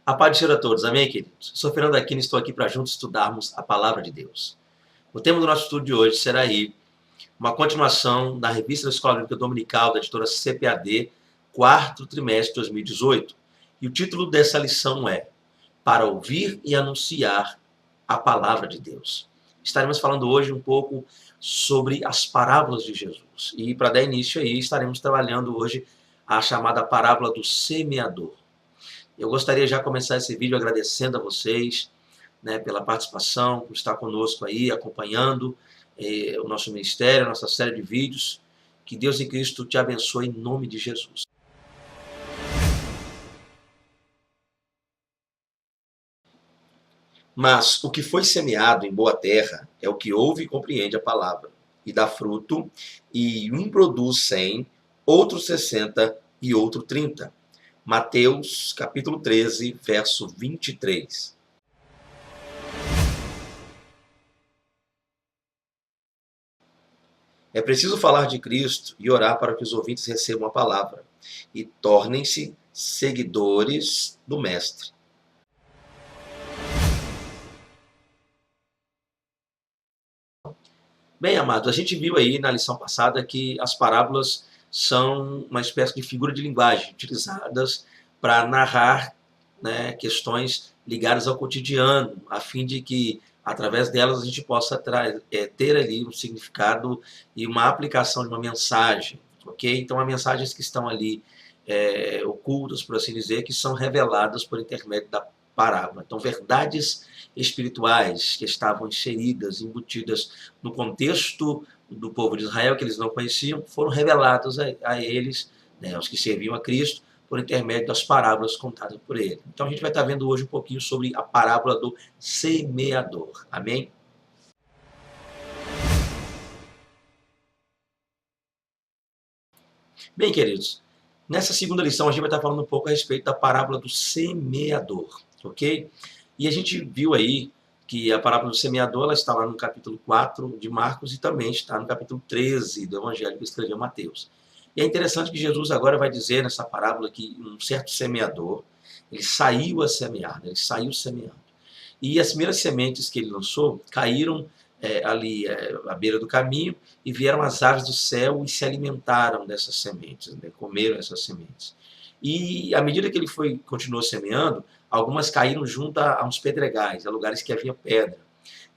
A paz do Senhor a todos, amém, queridos? Sou Fernando Aquino e estou aqui para juntos estudarmos a Palavra de Deus. O tema do nosso estudo de hoje será aí uma continuação da revista da Escola Bíblica Dominical da editora CPAD, quarto trimestre de 2018. E o título dessa lição é Para ouvir e anunciar a Palavra de Deus. Estaremos falando hoje um pouco sobre as parábolas de Jesus. E para dar início aí, estaremos trabalhando hoje a chamada parábola do semeador. Eu gostaria já de começar esse vídeo agradecendo a vocês, né, pela participação, por estar conosco aí, acompanhando o nosso ministério, a nossa série de vídeos. Que Deus em Cristo te abençoe em nome de Jesus. Mas o que foi semeado em boa terra é o que ouve e compreende a palavra, e dá fruto, e um produz 100, outro 60 e outro 30. Mateus, capítulo 13, verso 23. É preciso falar de Cristo e orar para que os ouvintes recebam a palavra e tornem-se seguidores do Mestre. Bem, amados, a gente viu aí na lição passada que as parábolas são uma espécie de figura de linguagem utilizadas para narrar, né, questões ligadas ao cotidiano, a fim de que, através delas, a gente possa ter ali um significado e uma aplicação de uma mensagem, ok? Então, há mensagens que estão ali ocultas, por assim dizer, que são reveladas por intermédio da parábola. Então, verdades espirituais que estavam inseridas, embutidas no contexto do povo de Israel, que eles não conheciam, foram reveladas a eles, né, aos que serviam a Cristo, por intermédio das parábolas contadas por ele. Então a gente vai estar vendo hoje um pouquinho sobre a parábola do semeador. Amém? Bem, queridos, nessa segunda lição a gente vai estar falando um pouco a respeito da parábola do semeador, ok? E a gente viu aí que a parábola do semeador ela está lá no capítulo 4 de Marcos e também está no capítulo 13 do Evangelho que escreveu Mateus. E é interessante que Jesus agora vai dizer nessa parábola que um certo semeador, ele saiu a semear, ele saiu semeando. E as primeiras sementes que ele lançou caíram ali à beira do caminho e vieram as aves do céu e se alimentaram dessas sementes, né, comeram essas sementes. E à medida que ele continuou semeando, algumas caíram junto a uns pedregais, a lugares que havia pedra.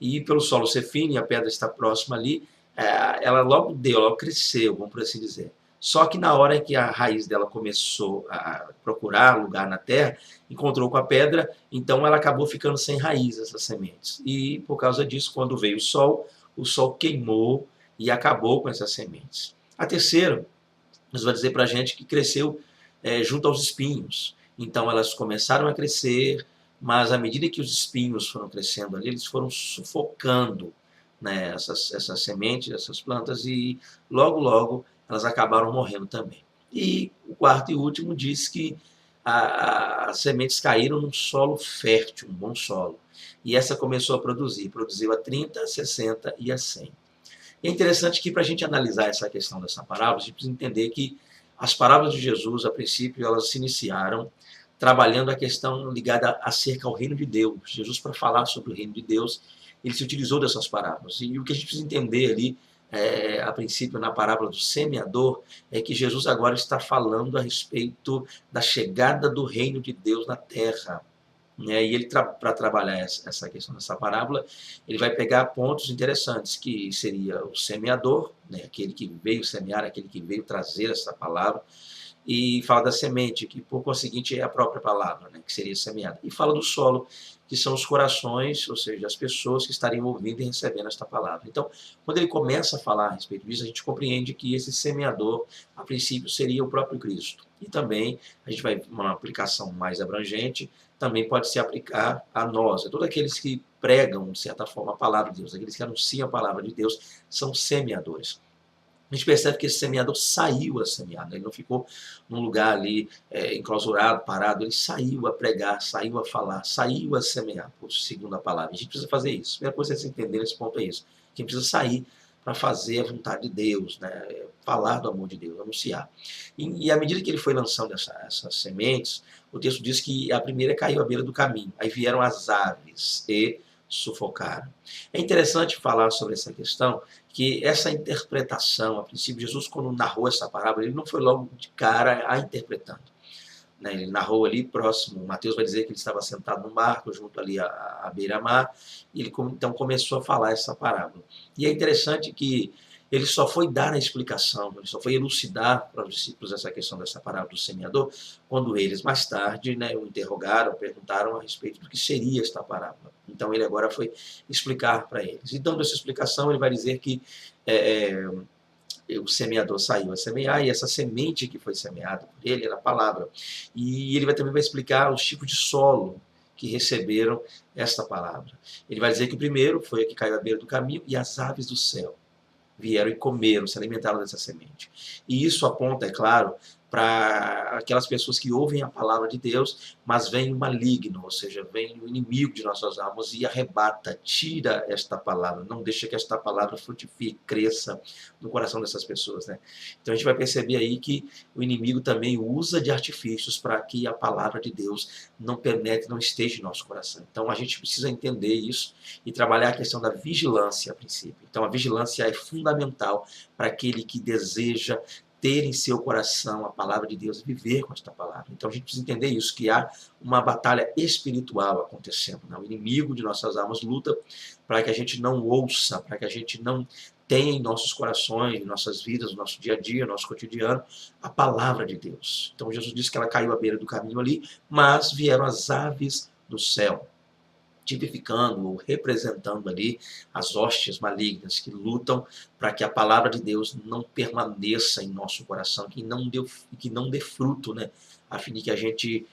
E pelo solo ser fino e a pedra está próxima ali, ela logo cresceu, vamos por assim dizer. Só que na hora em que a raiz dela começou a procurar lugar na terra, encontrou com a pedra, então ela acabou ficando sem raiz, essas sementes. E por causa disso, quando veio o sol queimou e acabou com essas sementes. A terceira, nos vai dizer para a gente que cresceu junto aos espinhos. Então elas começaram a crescer, mas à medida que os espinhos foram crescendo ali, eles foram sufocando, né, essas sementes, essas plantas, e logo elas acabaram morrendo também. E o quarto e último diz que as sementes caíram num solo fértil, um bom solo. E essa começou a produziu a 30, a 60 e a 100. E é interessante que para a gente analisar essa questão dessa parábola, a gente precisa entender que as parábolas de Jesus, a princípio, elas se iniciaram trabalhando a questão ligada acerca ao reino de Deus. Jesus, para falar sobre o reino de Deus, ele se utilizou dessas parábolas. E o que a gente precisa entender ali, a princípio, na parábola do semeador, é que Jesus agora está falando a respeito da chegada do reino de Deus na terra. E ele, para trabalhar essa questão dessa parábola, ele vai pegar pontos interessantes, que seria o semeador, né, aquele que veio semear, aquele que veio trazer essa palavra, e fala da semente, que por conseguinte é a própria palavra, né, que seria semeada. E fala do solo, que são os corações, ou seja, as pessoas que estariam ouvindo e recebendo esta palavra. Então, quando ele começa a falar a respeito disso, a gente compreende que esse semeador, a princípio, seria o próprio Cristo. E também, a gente vai uma aplicação mais abrangente, também pode se aplicar a nós. Todos aqueles que pregam, de certa forma, a palavra de Deus, aqueles que anunciam a palavra de Deus, são semeadores. A gente percebe que esse semeador saiu a semear, né? Ele não ficou num lugar ali enclausurado, parado, ele saiu a pregar, saiu a falar, saiu a semear, segundo a palavra. A gente precisa fazer isso. A primeira coisa que você entender nesse ponto é isso. A gente precisa sair para fazer a vontade de Deus, né? Falar do amor de Deus, anunciar. E à medida que ele foi lançando essas sementes, o texto diz que a primeira caiu à beira do caminho, aí vieram as aves e sufocaram. É interessante falar sobre essa questão, que essa interpretação, a princípio, Jesus, quando narrou essa parábola, ele não foi logo de cara a interpretando, né? Ele narrou ali próximo, Mateus vai dizer que ele estava sentado no barco, junto ali à beira-mar, e ele então começou a falar essa parábola. E é interessante que ele só foi dar a explicação, ele só foi elucidar para os discípulos essa questão dessa parábola do semeador, quando eles mais tarde, né, o interrogaram, perguntaram a respeito do que seria esta parábola. Então ele agora foi explicar para eles. E dando essa explicação, ele vai dizer que o semeador saiu a semear, e essa semente que foi semeada por ele era a palavra. E ele também vai explicar os tipos de solo que receberam esta palavra. Ele vai dizer que o primeiro foi a que caiu à beira do caminho, e as aves do céu vieram e comeram, se alimentaram dessa semente. E isso aponta, é claro, para aquelas pessoas que ouvem a palavra de Deus, mas vem o maligno, ou seja, vem o inimigo de nossas almas e arrebata, tira esta palavra, não deixa que esta palavra frutifique, cresça no coração dessas pessoas, né? Então a gente vai perceber aí que o inimigo também usa de artifícios para que a palavra de Deus não penetre, não esteja em nosso coração. Então a gente precisa entender isso e trabalhar a questão da vigilância a princípio. Então a vigilância é fundamental para aquele que deseja ter em seu coração a palavra de Deus e viver com esta palavra. Então a gente precisa entender isso, que há uma batalha espiritual acontecendo, né? O inimigo de nossas almas luta para que a gente não ouça, para que a gente não tenha em nossos corações, em nossas vidas, no nosso dia a dia, no nosso cotidiano, a palavra de Deus. Então Jesus disse que ela caiu à beira do caminho ali, mas vieram as aves do céu, tipificando ou representando ali as hostes malignas que lutam para que a palavra de Deus não permaneça em nosso coração, que não dê fruto, né? A fim de que a gente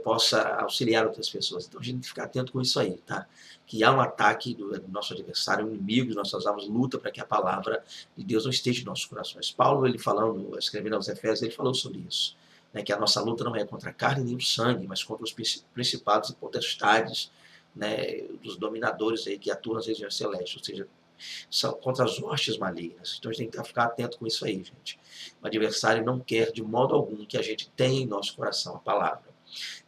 possa auxiliar outras pessoas. Então a gente tem que ficar atento com isso aí, tá? Que há um ataque do nosso adversário, um inimigo de nossas almas, luta para que a palavra de Deus não esteja em nossos corações. Paulo, ele falando, escrevendo aos Efésios, ele falou sobre isso, né? Que a nossa luta não é contra a carne nem o sangue, mas contra os principados e potestades, né, dos dominadores aí que atuam nas regiões celestes, ou seja, são contra as hostes malignas. Então a gente tem que ficar atento com isso aí, gente. O adversário não quer de modo algum que a gente tenha em nosso coração a palavra.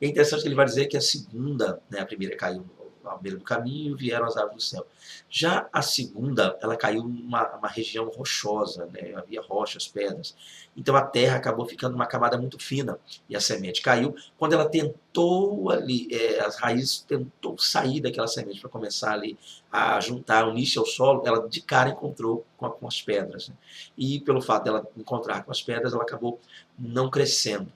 É interessante que ele vai dizer que a segunda, né, a primeira caiu à beira do caminho e vieram as aves do céu. Já a segunda, ela caiu numa região rochosa, né, havia rochas, pedras. Então a terra acabou ficando numa camada muito fina e a semente caiu. Quando ela tentou ali, as raízes tentou sair daquela semente para começar ali a juntar, unir-se ao solo, ela de cara encontrou com as pedras, né? E pelo fato dela encontrar com as pedras, ela acabou não crescendo.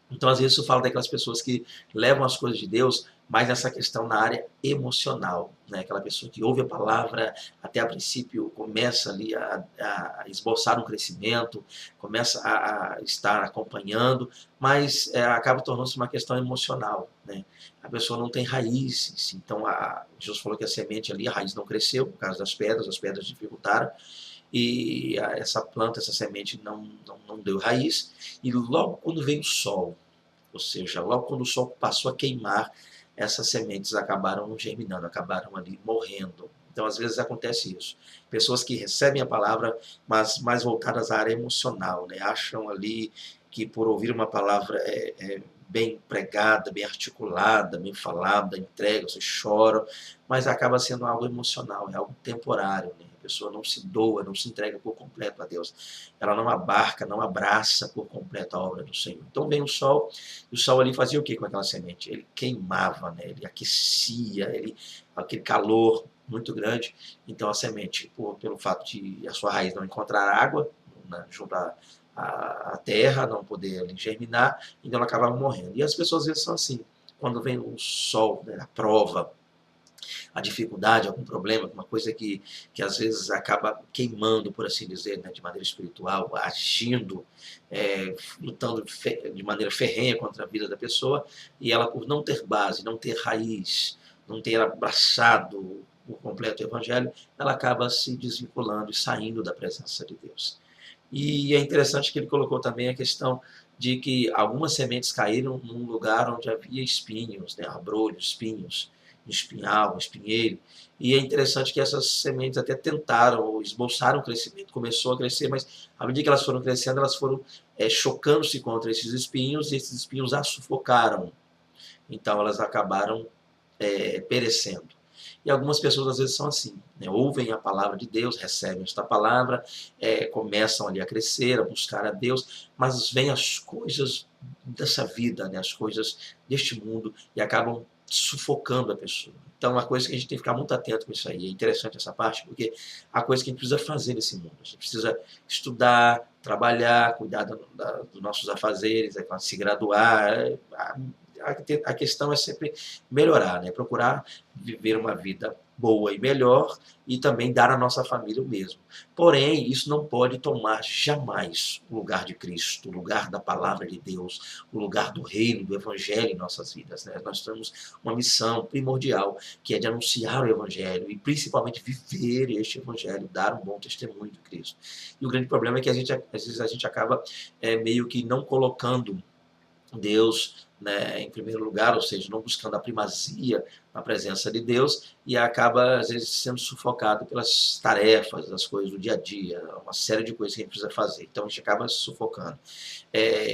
Então, às vezes, eu falo daquelas pessoas que levam as coisas de Deus, mas nessa questão na área emocional, né? Aquela pessoa que ouve a palavra, até a princípio começa ali a esboçar um crescimento, começa a estar acompanhando, mas acaba tornando-se uma questão emocional, né? A pessoa não tem raízes, então Jesus falou que a semente ali, a raiz não cresceu, por causa das pedras, as pedras dificultaram, e essa planta, essa semente não deu raiz, e logo quando veio o sol, ou seja, logo quando o sol passou a queimar, essas sementes acabaram germinando, acabaram ali morrendo. Então, às vezes acontece isso. Pessoas que recebem a palavra, mas mais voltadas à área emocional, né? Acham ali que por ouvir uma palavra bem pregada, bem articulada, bem falada, entrega, você chora, mas acaba sendo algo emocional, é algo temporário, né? A pessoa não se doa, não se entrega por completo a Deus. Ela não abarca, não abraça por completo a obra do Senhor. Então vem o sol, e o sol ali fazia o que com aquela semente? Ele queimava, né? Ele aquecia, aquele calor muito grande. Então a semente, pelo fato de a sua raiz não encontrar água, né, junto à terra, não poder ali germinar, então ela acabava morrendo. E as pessoas às vezes são assim, quando vem o sol, né, a prova, a dificuldade, algum problema, alguma coisa que às vezes acaba queimando, por assim dizer, né, de maneira espiritual, agindo, lutando de maneira ferrenha contra a vida da pessoa, e ela, por não ter base, não ter raiz, não ter abraçado por completo o Evangelho, ela acaba se desvinculando e saindo da presença de Deus. E é interessante que ele colocou também a questão de que algumas sementes caíram num lugar onde havia espinhos, né, abrolhos, espinhos. um espinhal, um espinheiro. E é interessante que essas sementes até tentaram, ou esboçaram o crescimento, começou a crescer, mas à medida que elas foram crescendo, elas foram chocando-se contra esses espinhos, e esses espinhos as sufocaram. Então elas acabaram perecendo. E algumas pessoas às vezes são assim, né? Ouvem a palavra de Deus, recebem esta palavra, começam ali a crescer, a buscar a Deus, mas vêm as coisas dessa vida, né? As coisas deste mundo, e acabam sufocando a pessoa. Então, a coisa que a gente tem que ficar muito atento com isso aí. É interessante essa parte, porque há coisa que a gente precisa fazer nesse mundo. A gente precisa estudar, trabalhar, cuidar dos nossos afazeres, se graduar. A questão é sempre melhorar, né? Procurar viver uma vida boa e melhor, e também dar à nossa família o mesmo. Porém, isso não pode tomar jamais o lugar de Cristo, o lugar da palavra de Deus, o lugar do reino, do evangelho em nossas vidas, né? Nós temos uma missão primordial, que é de anunciar o evangelho e principalmente viver este evangelho, dar um bom testemunho de Cristo. E o grande problema é que às vezes a gente acaba meio que não colocando Deus, né, em primeiro lugar, ou seja, não buscando a primazia na presença de Deus, e acaba, às vezes, sendo sufocado pelas tarefas, as coisas do dia a dia, uma série de coisas que a gente precisa fazer. Então, a gente acaba se sufocando.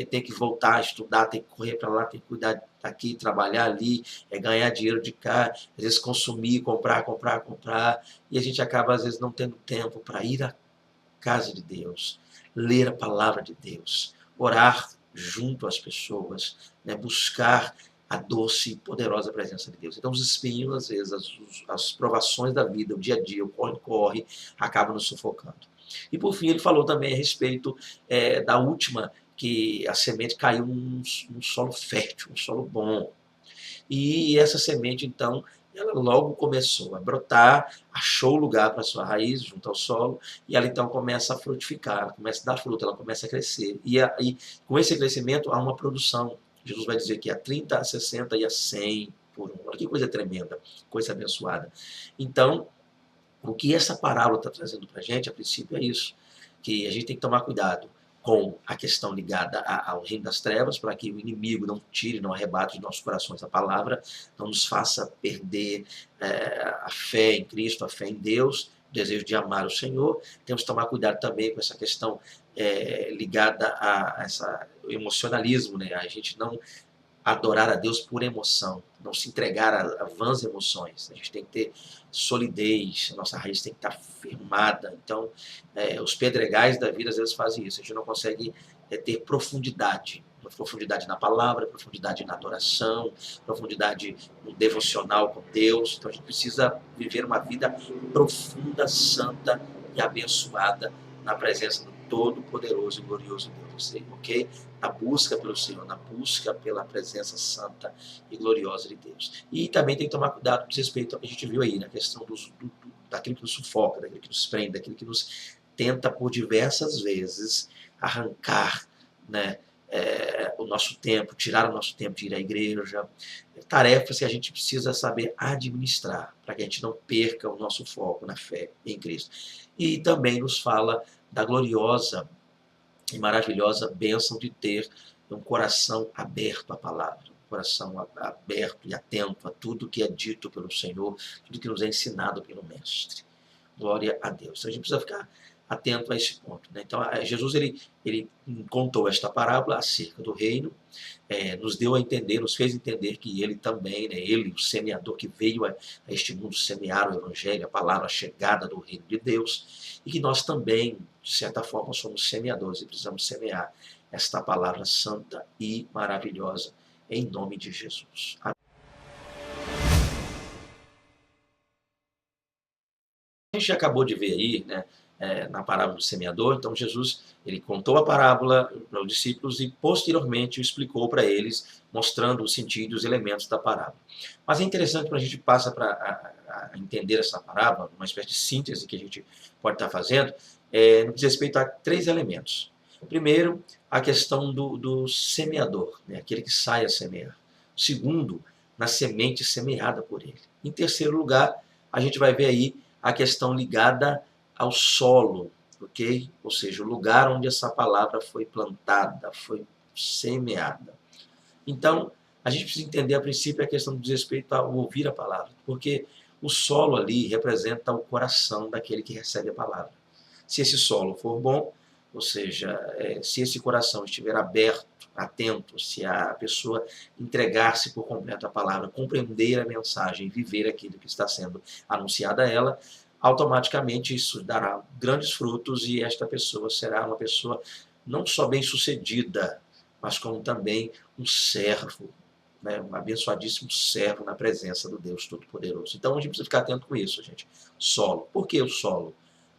Tem que voltar a estudar, tem que correr para lá, tem que cuidar daqui, trabalhar ali, ganhar dinheiro de cá, às vezes consumir, comprar, e a gente acaba, às vezes, não tendo tempo para ir à casa de Deus, ler a palavra de Deus, orar junto às pessoas, né, buscar a doce e poderosa presença de Deus. Então, os espinhos, às vezes, as provações da vida, o dia a dia, o corre-corre, acabam nos sufocando. E, por fim, ele falou também a respeito da última, que a semente caiu num solo fértil, um solo bom. E essa semente, então, ela logo começou a brotar, achou lugar para sua raiz junto ao solo, e ela então começa a frutificar, ela começa a dar fruto, ela começa a crescer. E com esse crescimento há uma produção. Jesus vai dizer que a 30, a 60 e a 100 por um. Olha que coisa tremenda, coisa abençoada. Então, o que essa parábola está trazendo para a gente, a princípio, é isso, que a gente tem que tomar cuidado com a questão ligada ao reino das trevas, para que o inimigo não tire, não arrebate de nossos corações a palavra, não nos faça perder a fé em Cristo, a fé em Deus, o desejo de amar o Senhor. Temos que tomar cuidado também com essa questão ligada a o emocionalismo, né? A gente não adorar a Deus por emoção, não se entregar a vãs emoções. A gente tem que ter solidez, a nossa raiz tem que estar firmada. Então, os pedregais da vida às vezes fazem isso. A gente não consegue ter profundidade na palavra, profundidade na adoração, profundidade no devocional com Deus. Então, a gente precisa viver uma vida profunda, santa e abençoada na presença do Todo-Poderoso e Glorioso Deus, ok? Na busca pelo Senhor, na busca pela presença santa e gloriosa de Deus. E também tem que tomar cuidado com respeito ao que a gente viu aí, na questão daquilo que nos sufoca, daquilo que nos prende, daquilo que nos tenta por diversas vezes arrancar, né, o nosso tempo, tirar o nosso tempo de ir à igreja, tarefas que a gente precisa saber administrar, para que a gente não perca o nosso foco na fé em Cristo. E também nos fala da gloriosa e maravilhosa bênção de ter um coração aberto à palavra, um coração aberto e atento a tudo que é dito pelo Senhor, tudo que nos é ensinado pelo Mestre. Glória a Deus. Então a gente precisa ficar atento a esse ponto, né? Então Jesus ele contou esta parábola acerca do reino, nos deu a entender, nos fez entender que ele também, né, ele, o semeador que veio a este mundo semear o evangelho, a palavra, a chegada do reino de Deus, e que nós também, de certa forma, somos semeadores e precisamos semear esta palavra santa e maravilhosa em nome de Jesus. Amém. A gente acabou de ver aí, né, na parábola do semeador. Então Jesus ele contou a parábola para os discípulos e posteriormente explicou para eles, mostrando o sentido e os elementos da parábola. Mas é interessante, para a gente passar para entender essa parábola, uma espécie de síntese que a gente pode estar fazendo, no que diz respeito a 3 elementos. Primeiro, a questão do semeador, né, aquele que sai a semear. Segundo, na semente semeada por ele. Em terceiro lugar, a gente vai ver aí a questão ligada ao solo, ok? Ou seja, o lugar onde essa palavra foi plantada, foi semeada. Então, A gente precisa entender a princípio a questão do desrespeito ao ouvir a palavra, porque o solo ali representa o coração daquele que recebe a palavra. Se esse solo for bom, ou seja, se esse coração estiver aberto, atento, se a pessoa entregar-se por completo à palavra, compreender a mensagem, viver aquilo que está sendo anunciado a ela, automaticamente isso dará grandes frutos e esta pessoa será uma pessoa não só bem-sucedida, mas como também um servo, né, um abençoadíssimo servo na presença do Deus Todo-Poderoso. Então a gente precisa ficar atento com isso, gente. Solo. Por que o solo?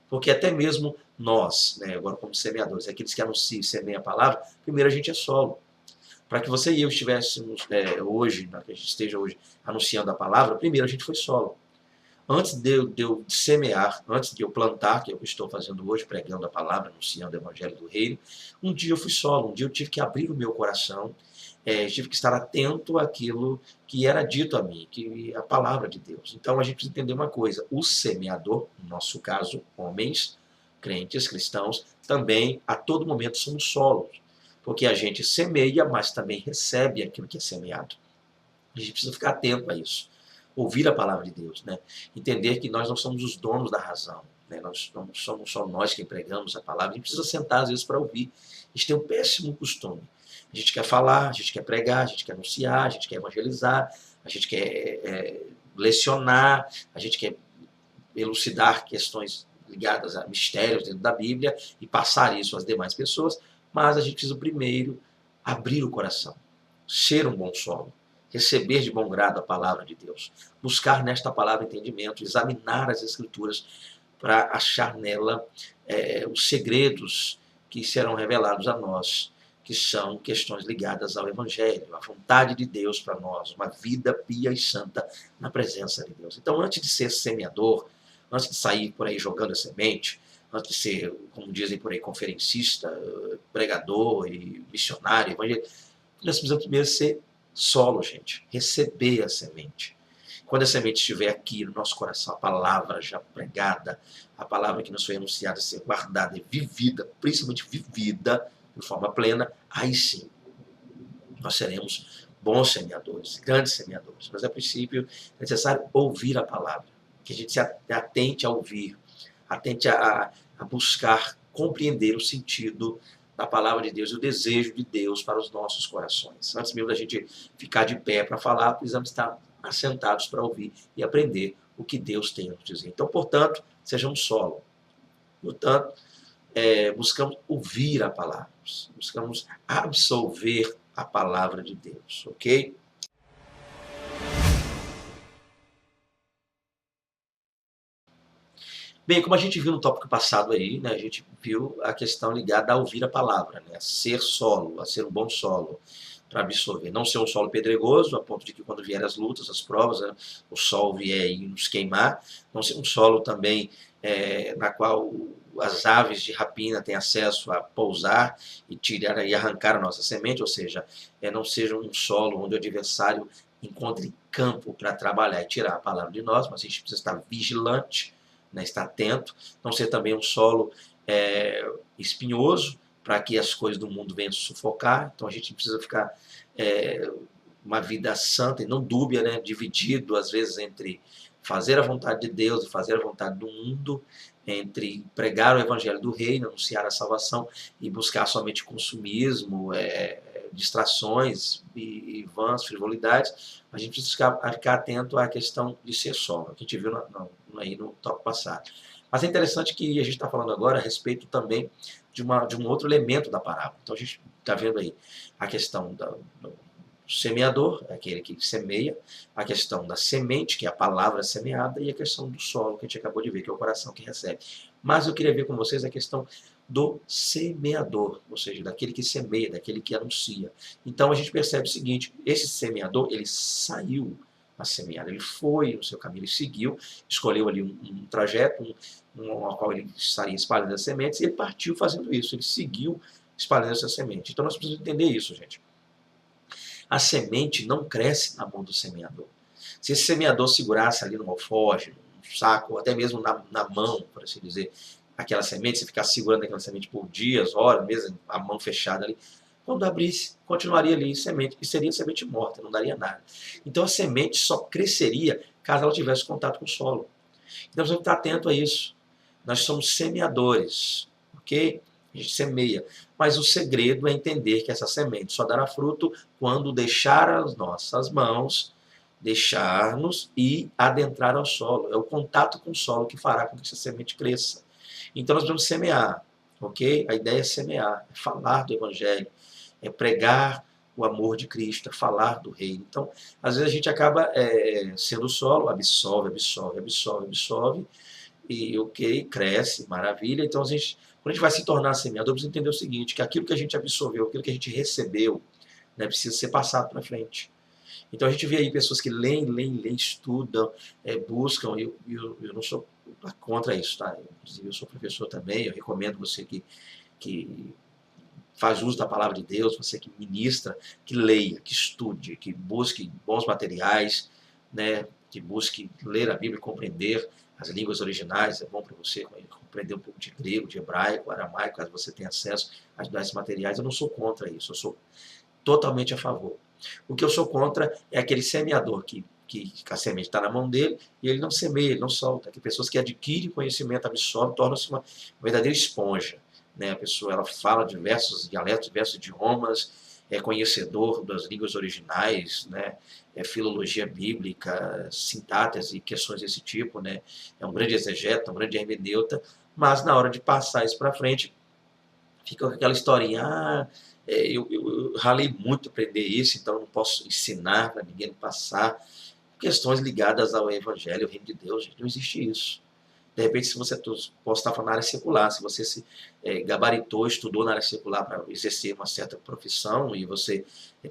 Porque até mesmo nós, né, agora como semeadores, aqueles que anunciam e semeiam a palavra, primeiro a gente é solo. Para que você e eu estivéssemos hoje, para que a gente esteja hoje anunciando a palavra, primeiro a gente foi solo. Antes de eu semear, antes de eu plantar, que é o que eu estou fazendo hoje, pregando a palavra, anunciando o evangelho do reino, um dia eu fui solo, um dia eu tive que abrir o meu coração, tive que estar atento àquilo que era dito a mim, que a palavra de Deus. Então a gente precisa entender uma coisa, o semeador, no nosso caso, homens, crentes, cristãos, também a todo momento somos solos, porque a gente semeia, mas também recebe aquilo que é semeado. A gente precisa ficar atento a isso. Ouvir a palavra de Deus, né? Entender que nós não somos os donos da razão, né? Nós não somos só nós que empregamos a palavra, a gente precisa sentar às vezes para ouvir. A gente tem um péssimo costume. A gente quer falar, a gente quer pregar, a gente quer anunciar, a gente quer evangelizar, a gente quer lecionar, a gente quer elucidar questões ligadas a mistérios dentro da Bíblia e passar isso às demais pessoas, mas a gente precisa primeiro abrir o coração, ser um bom solo, receber de bom grado a palavra de Deus, buscar nesta palavra entendimento, examinar as Escrituras para achar nela os segredos que serão revelados a nós, que são questões ligadas ao Evangelho, à vontade de Deus para nós, uma vida pia e santa na presença de Deus. Então, antes de ser semeador, antes de sair por aí jogando a semente, antes de ser, como dizem por aí, conferencista, pregador e missionário, evangelista, nós precisamos primeiro ser solo, gente. Receber a semente. Quando a semente estiver aqui no nosso coração, a palavra já pregada, a palavra que nos foi anunciada, ser guardada e vivida, principalmente vivida de forma plena, aí sim nós seremos bons semeadores, grandes semeadores. Mas, a princípio, é necessário ouvir a palavra, que a gente se atente a ouvir, atente a buscar compreender o sentido da palavra de Deus e o desejo de Deus para os nossos corações. Antes mesmo da gente ficar de pé para falar, precisamos estar assentados para ouvir e aprender o que Deus tem a nos dizer. Então, portanto, sejamos solo. Portanto, buscamos ouvir a palavra, buscamos absolver a palavra de Deus, ok? Bem, como a gente viu no tópico passado aí, né, a gente viu a questão ligada a ouvir a palavra, né, a ser solo, a ser um bom solo para absorver. Não ser um solo pedregoso, a ponto de que quando vierem as lutas, as provas, né, o sol vier e nos queimar. Não ser um solo também na qual as aves de rapina têm acesso a pousar e tirar e arrancar a nossa semente, ou seja, não seja um solo onde o adversário encontre campo para trabalhar e tirar a palavra de nós, mas a gente precisa estar vigilante, né, estar atento, não ser também um solo espinhoso, para que as coisas do mundo venham sufocar. Então a gente precisa ficar uma vida santa e não dúbia, né, dividido às vezes entre fazer a vontade de Deus e fazer a vontade do mundo, entre pregar o evangelho do reino, anunciar a salvação e buscar somente consumismo, distrações e vãs frivolidades. A gente precisa ficar atento à questão de ser solo, que a gente viu aí no tópico passado. Mas é interessante que a gente está falando agora a respeito também de um outro elemento da parábola. Então a gente está vendo aí a questão do semeador, aquele que semeia, a questão da semente, que é a palavra semeada, e a questão do solo, que a gente acabou de ver, que é o coração que recebe. Mas eu queria ver com vocês a questão do semeador, ou seja, daquele que semeia, daquele que anuncia. Então a gente percebe o seguinte, esse semeador, ele saiu a semear, ele foi no seu caminho, ele seguiu, escolheu ali um trajeto, ao qual ele estaria espalhando as sementes, e ele partiu fazendo isso, ele seguiu espalhando essa semente. Então nós precisamos entender isso, gente. A semente não cresce na mão do semeador. Se esse semeador segurasse ali no alforje, no saco, ou até mesmo na mão, por assim dizer, aquela semente, você ficar segurando aquela semente por dias, horas, mesmo a mão fechada ali, Quando abrisse, continuaria ali semente, e seria semente morta, não daria nada. Então a semente só cresceria caso ela tivesse contato com o solo. Então você tem que estar atento a isso. Nós somos semeadores, ok? A gente semeia. Mas o segredo é entender que essa semente só dará fruto quando deixar as nossas mãos, deixar-nos e adentrar ao solo. É o contato com o solo que fará com que essa semente cresça. Então nós vamos semear, ok? A ideia é semear, é falar do Evangelho, é pregar o amor de Cristo, é falar do reino. Então, às vezes a gente acaba sendo solo, absorve, absorve, absorve, absorve, e ok, cresce, maravilha. Então, quando a gente vai se tornar semeador, precisa entender o seguinte, que aquilo que a gente absorveu, aquilo que a gente recebeu, né, precisa ser passado para frente. Então a gente vê aí pessoas que leem, leem, leem, estudam, buscam, e eu não sou contra isso, tá? Inclusive eu sou professor também, eu recomendo você que faz uso da palavra de Deus, você que ministra, que leia, que estude, que busque bons materiais, né? Que busque ler a Bíblia e compreender as línguas originais, é bom para você compreender um pouco de grego, de hebraico, aramaico, caso você tenha acesso a estudar esses materiais. Eu não sou contra isso, eu sou totalmente a favor. O que eu sou contra é aquele semeador que a semente está na mão dele e ele não semeia, ele não solta. Tem pessoas que adquirem conhecimento, absorvem, tornam-se uma verdadeira esponja. Né? A pessoa ela fala diversos dialetos, diversos idiomas, é conhecedor das línguas originais, né? É filologia bíblica, sintaxe e questões desse tipo, né? É um grande exegeta, um grande hermeneuta, mas na hora de passar isso para frente, fica com aquela historinha, eu ralei muito para aprender isso, então eu não posso ensinar para ninguém passar. Questões ligadas ao Evangelho, ao Reino de Deus, gente, não existe isso. De repente, se você posso estar falando na área secular, se você se gabaritou, estudou na área secular para exercer uma certa profissão e você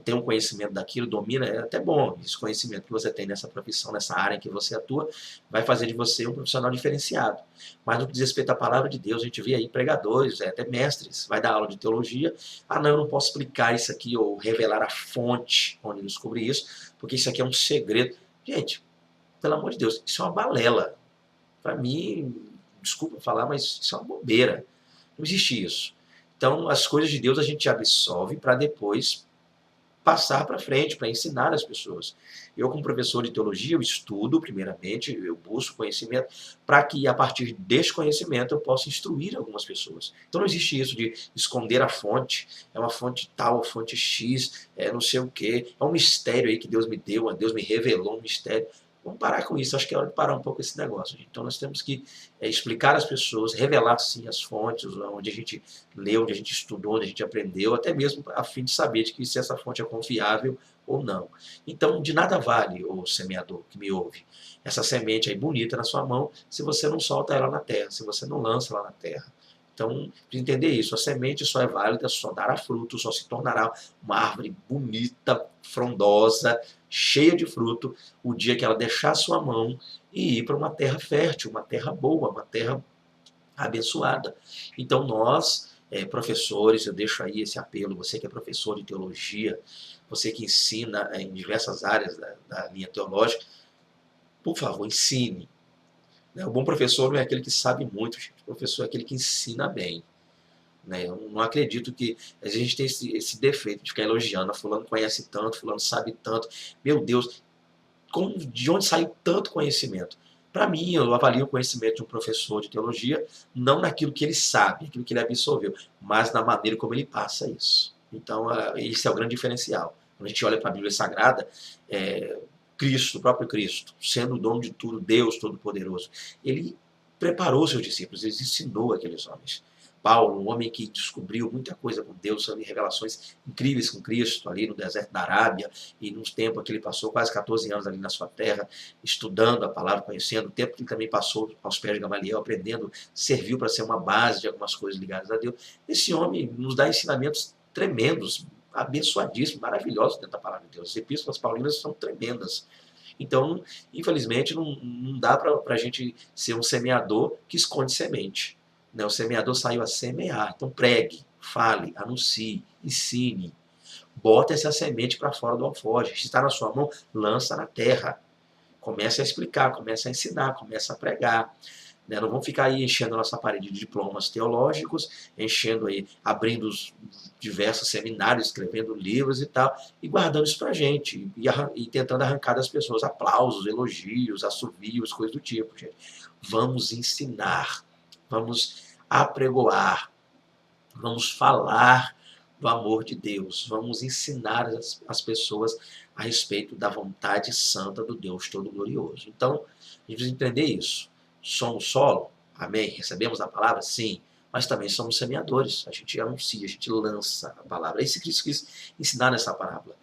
tem um conhecimento daquilo, domina, é até bom. Esse conhecimento que você tem nessa profissão, nessa área em que você atua, vai fazer de você um profissional diferenciado. Mas no que diz respeito à palavra de Deus, a gente vê aí pregadores, até mestres, vai dar aula de teologia. Ah, não, eu não posso explicar isso aqui ou revelar a fonte onde eu descobri isso, porque isso aqui é um segredo. Gente, pelo amor de Deus, isso é uma balela. Para mim, desculpa falar, mas isso é uma bobeira. Não existe isso. Então, as coisas de Deus a gente absorve para depois passar para frente, para ensinar as pessoas. Eu, como professor de teologia, eu estudo, primeiramente, eu busco conhecimento, para que, a partir deste conhecimento, eu possa instruir algumas pessoas. Então, não existe isso de esconder a fonte, é uma fonte tal, fonte X, não sei o quê, é um mistério aí que Deus me deu, Deus me revelou um mistério. Vamos parar com isso, acho que é hora de parar um pouco esse negócio. Gente. Então nós temos que explicar às pessoas, revelar sim as fontes, onde a gente leu, onde a gente estudou, onde a gente aprendeu, até mesmo a fim de saber de que se essa fonte é confiável ou não. Então de nada vale, o semeador que me ouve, essa semente aí bonita na sua mão, se você não solta ela na terra, se você não lança ela na terra. Então, para entender isso, a semente só é válida, só dará fruto, só se tornará uma árvore bonita, frondosa, cheia de fruto, o dia que ela deixar a sua mão e ir para uma terra fértil, uma terra boa, uma terra abençoada. Então nós, professores, eu deixo aí esse apelo, você que é professor de teologia, você que ensina em diversas áreas da linha teológica, por favor, ensine. O bom professor não é aquele que sabe muito, gente. O professor é aquele que ensina bem. Eu não acredito que a gente tem esse defeito de ficar elogiando. Fulano conhece tanto, fulano sabe tanto. Meu Deus, de onde saiu tanto conhecimento? Para mim, eu avalio o conhecimento de um professor de teologia não naquilo que ele sabe, aquilo que ele absorveu, mas na maneira como ele passa isso. Então, esse é o grande diferencial. Quando a gente olha para a Bíblia Sagrada, Cristo, o próprio Cristo, sendo o dono de tudo, Deus Todo-Poderoso, ele preparou seus discípulos, ele ensinou aqueles homens. Paulo, um homem que descobriu muita coisa com Deus, revelações incríveis com Cristo ali no deserto da Arábia, e nos tempos que ele passou quase 14 anos ali na sua terra, estudando a palavra, conhecendo, o tempo que ele também passou aos pés de Gamaliel, aprendendo, serviu para ser uma base de algumas coisas ligadas a Deus. Esse homem nos dá ensinamentos tremendos, abençoadíssimos, maravilhosos dentro da palavra de Deus. As epístolas paulinas são tremendas. Então, infelizmente, não dá para a gente ser um semeador que esconde semente. O semeador saiu a semear. Então pregue, fale, anuncie, ensine. Bota essa semente para fora do alforje. Se está na sua mão, lança na terra. Comece a explicar, comece a ensinar, comece a pregar. né? Não vamos ficar aí enchendo a nossa parede de diplomas teológicos, enchendo aí, abrindo diversos seminários, escrevendo livros e tal, e guardando isso pra gente, e tentando arrancar das pessoas aplausos, elogios, assovios, coisas do tipo, gente. Vamos ensinar, vamos apregoar, vamos falar do amor de Deus, vamos ensinar as pessoas a respeito da vontade santa do Deus Todo-Glorioso. Então, a gente precisa entender isso. Somos solo? Amém? Recebemos a palavra? Sim. Mas também somos semeadores. A gente anuncia, a gente lança a palavra. É isso que Cristo quis ensinar nessa parábola.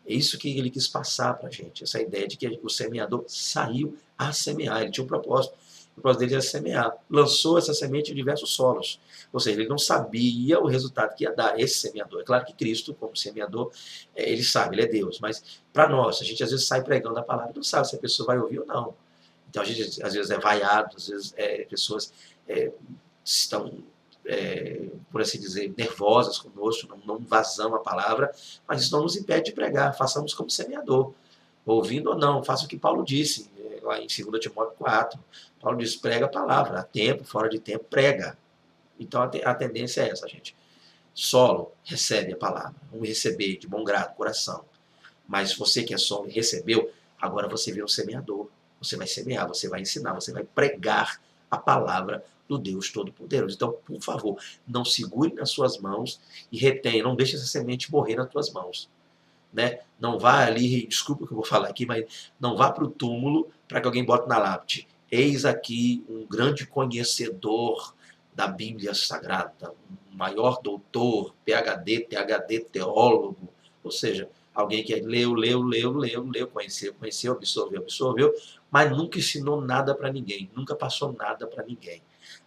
É isso que ele quis passar para a gente. Essa ideia de que o semeador saiu a semear. Ele tinha um propósito. O propósito dele era semear. Lançou essa semente em diversos solos. Ou seja, ele não sabia o resultado que ia dar esse semeador. É claro que Cristo, como semeador, ele sabe, ele é Deus. Mas para nós, a gente às vezes sai pregando a palavra e não sabe se a pessoa vai ouvir ou não. Então a gente às vezes é vaiado, às vezes pessoas estão, por assim dizer, nervosas conosco, não vazamos a palavra, mas isso não nos impede de pregar. Façamos como semeador. Ouvindo ou não, faça o que Paulo disse, lá em 2 Timóteo 4. Paulo diz, prega a palavra, a tempo, fora de tempo, prega. Então a tendência é essa, gente. Solo, recebe a palavra. Vamos receber de bom grado, coração. Mas você que é solo e recebeu, agora você vira um semeador. Você vai semear, você vai ensinar, você vai pregar a palavra do Deus Todo-Poderoso. Então, por favor, não segure nas suas mãos e retenha, não deixe essa semente morrer nas tuas mãos. Né? Não vá ali, desculpa o que eu vou falar aqui, mas não vá para o túmulo para que alguém bote na lápide. Eis aqui um grande conhecedor da Bíblia Sagrada, um maior doutor, PhD, teólogo, ou seja, alguém que leu, conheceu, absorveu, mas nunca ensinou nada para ninguém, nunca passou nada para ninguém.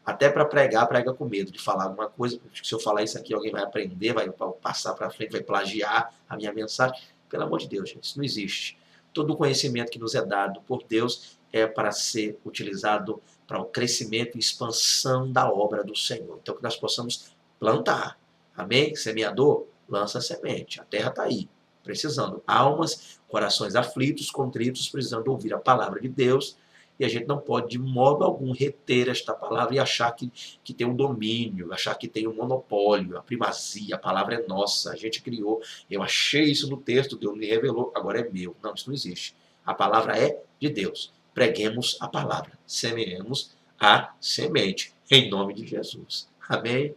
Até para pregar, prega com medo de falar alguma coisa, porque se eu falar isso aqui, alguém vai aprender, vai passar para frente, vai plagiar a minha mensagem. Pelo amor de Deus, gente, isso não existe. Todo o conhecimento que nos é dado por Deus é para ser utilizado para o crescimento e expansão da obra do Senhor. Então, que nós possamos plantar. Amém? Semeador, lança a semente. A terra está aí, precisando. Almas, corações aflitos, contritos, precisando ouvir a palavra de Deus. E a gente não pode, de modo algum, reter esta palavra e achar que tem um domínio, achar que tem um monopólio, a primazia, a palavra é nossa, a gente criou. Eu achei isso no texto, Deus me revelou, agora é meu. Não, isso não existe. A palavra é de Deus. Preguemos a palavra, semeemos a semente, em nome de Jesus. Amém?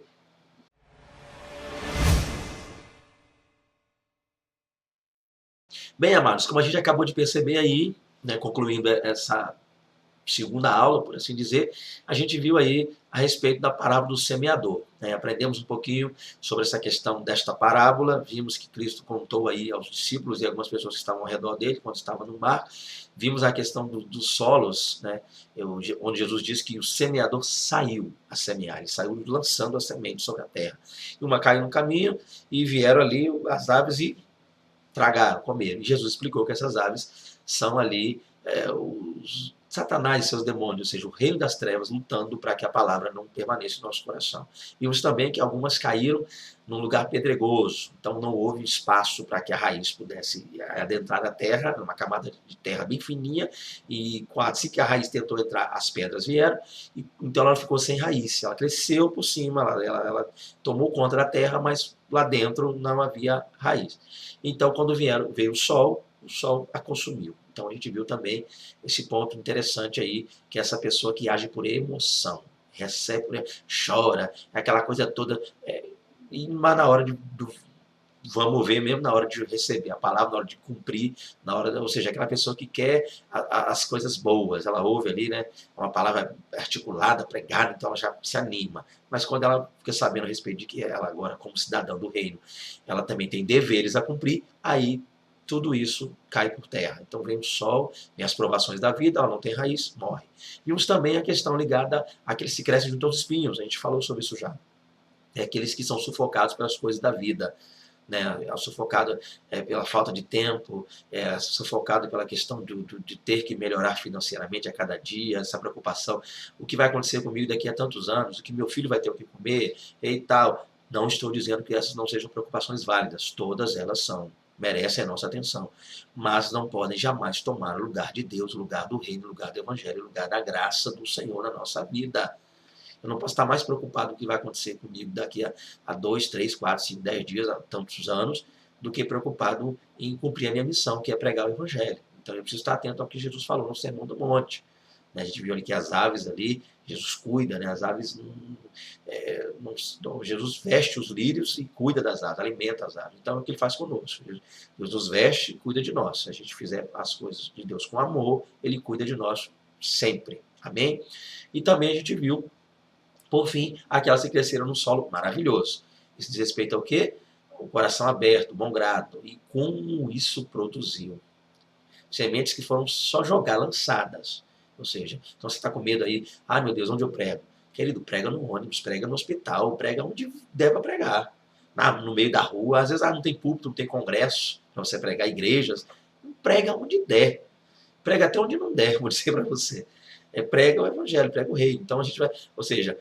Bem, amados, como a gente acabou de perceber aí, né, concluindo essa segunda aula, por assim dizer, a gente viu aí a respeito da parábola do semeador. Né? Aprendemos um pouquinho sobre essa questão desta parábola, vimos que Cristo contou aí aos discípulos e algumas pessoas que estavam ao redor dele, quando estava no mar. Vimos a questão dos solos, né? Onde Jesus diz que o semeador saiu a semear, ele saiu lançando a semente sobre a terra. E uma caiu no caminho e vieram ali as aves e tragaram, comeram. E Jesus explicou que essas aves são ali os Satanás e seus demônios, ou seja, o reino das trevas, lutando para que a palavra não permaneça no nosso coração. Vimos também que algumas caíram num lugar pedregoso, então não houve espaço para que a raiz pudesse adentrar na terra, numa camada de terra bem fininha, e assim que a raiz tentou entrar, as pedras vieram, e então ela ficou sem raiz. Ela cresceu por cima, ela tomou conta da terra, mas lá dentro não havia raiz. Então, quando veio o sol a consumiu. Então a gente viu também esse ponto interessante aí, que é essa pessoa que age por emoção, recebe, chora, aquela coisa toda, mas na hora vamos ver mesmo, na hora de receber a palavra, na hora de cumprir, ou seja, aquela pessoa que quer as coisas boas, ela ouve ali, né, uma palavra articulada, pregada, então ela já se anima. Mas quando ela fica sabendo a respeito de que ela agora, como cidadão do reino, ela também tem deveres a cumprir, aí tudo isso cai por terra. Então vem o sol, vem as provações da vida, ela não tem raiz, morre. Vimos também a questão ligada àqueles que crescem junto aos espinhos, a gente falou sobre isso já. É aqueles que são sufocados pelas coisas da vida, né? É sufocado pela falta de tempo, é sufocado pela questão de ter que melhorar financeiramente a cada dia, essa preocupação, o que vai acontecer comigo daqui a tantos anos, o que meu filho vai ter o que comer e tal. Não estou dizendo que essas não sejam preocupações válidas, todas elas são. merecem a nossa atenção, mas não podem jamais tomar o lugar de Deus, o lugar do reino, o lugar do evangelho, o lugar da graça do Senhor na nossa vida. Eu não posso estar mais preocupado com o que vai acontecer comigo daqui a 2, 3, 4, 5, 10 dias, a tantos anos, do que preocupado em cumprir a minha missão, que é pregar o evangelho. Então eu preciso estar atento ao que Jesus falou no Sermão do Monte. A gente viu ali que as aves ali, Jesus cuida, né? As aves, Jesus veste os lírios e cuida das aves, alimenta as aves. Então é o que ele faz conosco. Deus nos veste e cuida de nós. Se a gente fizer as coisas de Deus com amor, ele cuida de nós sempre. Amém? E também a gente viu, por fim, aquelas que cresceram no solo maravilhoso. Isso diz respeito ao quê? O coração aberto, bom grado. E como isso produziu? Sementes que foram só jogar, lançadas. Ou seja, então você está com medo aí, ah, meu Deus, onde eu prego? Querido, prega no ônibus, prega no hospital, prega onde deva pregar. No meio da rua, às vezes não tem púlpito, não tem congresso para você pregar, igrejas. Prega onde der. Prega até onde não der, vou dizer para você. Prega o evangelho, prega o rei. Então a gente vai, ou seja,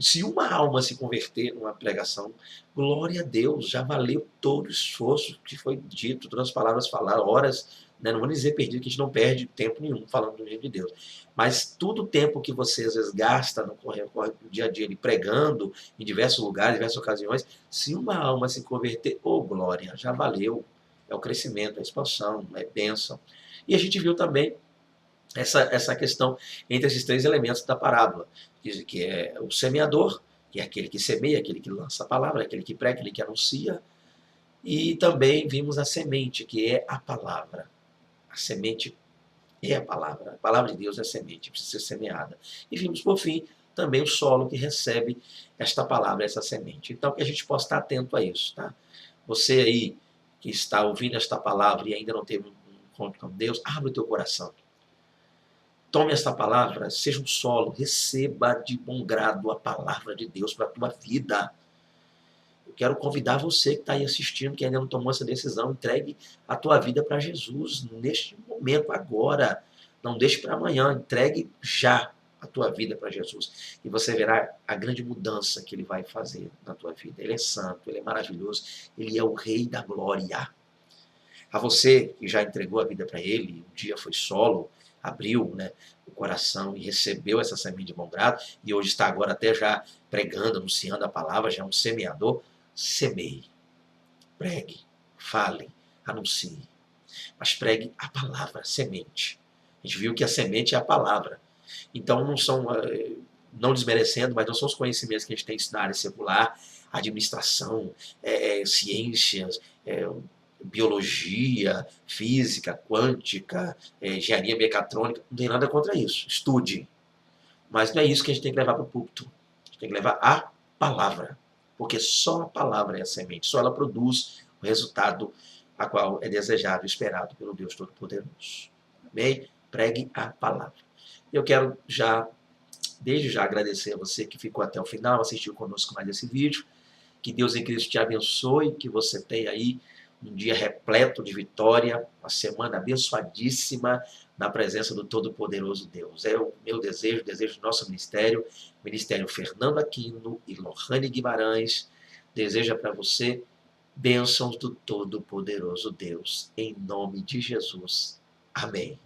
se uma alma se converter numa pregação, glória a Deus, já valeu todo o esforço que foi dito, todas as palavras faladas, horas, né? Não vou dizer perdido, que a gente não perde tempo nenhum falando do reino de Deus. Mas todo o tempo que você às vezes gasta no dia a dia ali, pregando em diversos lugares, diversas ocasiões, se uma alma se converter, glória, já valeu. É o crescimento, a expansão, é bênção. E a gente viu também essa questão entre esses três elementos da parábola, que é o semeador, que é aquele que semeia, aquele que lança a palavra, aquele que prega, aquele que anuncia, e também vimos a semente, que é a palavra. A semente é a palavra de Deus é a semente, precisa ser semeada. E vimos, por fim, também o solo que recebe esta palavra, essa semente. Então, que a gente possa estar atento a isso, tá? Você aí que está ouvindo esta palavra e ainda não teve um encontro com Deus, abre o teu coração. Tome esta palavra, seja um solo, receba de bom grado a palavra de Deus para a tua vida. Eu quero convidar você que está aí assistindo, que ainda não tomou essa decisão, entregue a tua vida para Jesus neste momento, agora. Não deixe para amanhã, entregue já a tua vida para Jesus. E você verá a grande mudança que ele vai fazer na tua vida. Ele é santo, ele é maravilhoso, ele é o Rei da Glória. A você que já entregou a vida para ele, um dia foi solo, abriu, né, o coração e recebeu essa semente de bom grado, e hoje está agora até já pregando, anunciando a palavra, já é um semeador, semeie, pregue, fale, anuncie, mas pregue a palavra, a semente. A gente viu que a semente é a palavra. Então não são, não desmerecendo, mas não são os conhecimentos que a gente tem na área secular, administração, ciências, biologia, física, quântica, engenharia mecatrônica, não tem nada contra isso. Estude. Mas não é isso que a gente tem que levar para o púlpito. A gente tem que levar a palavra. Porque só a palavra é a semente. Só ela produz o resultado a qual é desejado e esperado pelo Deus Todo-Poderoso. Amém? Pregue a palavra. Eu quero desde já agradecer a você que ficou até o final, assistiu conosco mais esse vídeo. Que Deus em Cristo te abençoe, que você tenha aí um dia repleto de vitória, uma semana abençoadíssima na presença do Todo-Poderoso Deus. É o meu desejo, o desejo do nosso ministério, Ministério Fernando Aquino e Lohane Guimarães, deseja para você bênçãos do Todo-Poderoso Deus, em nome de Jesus. Amém.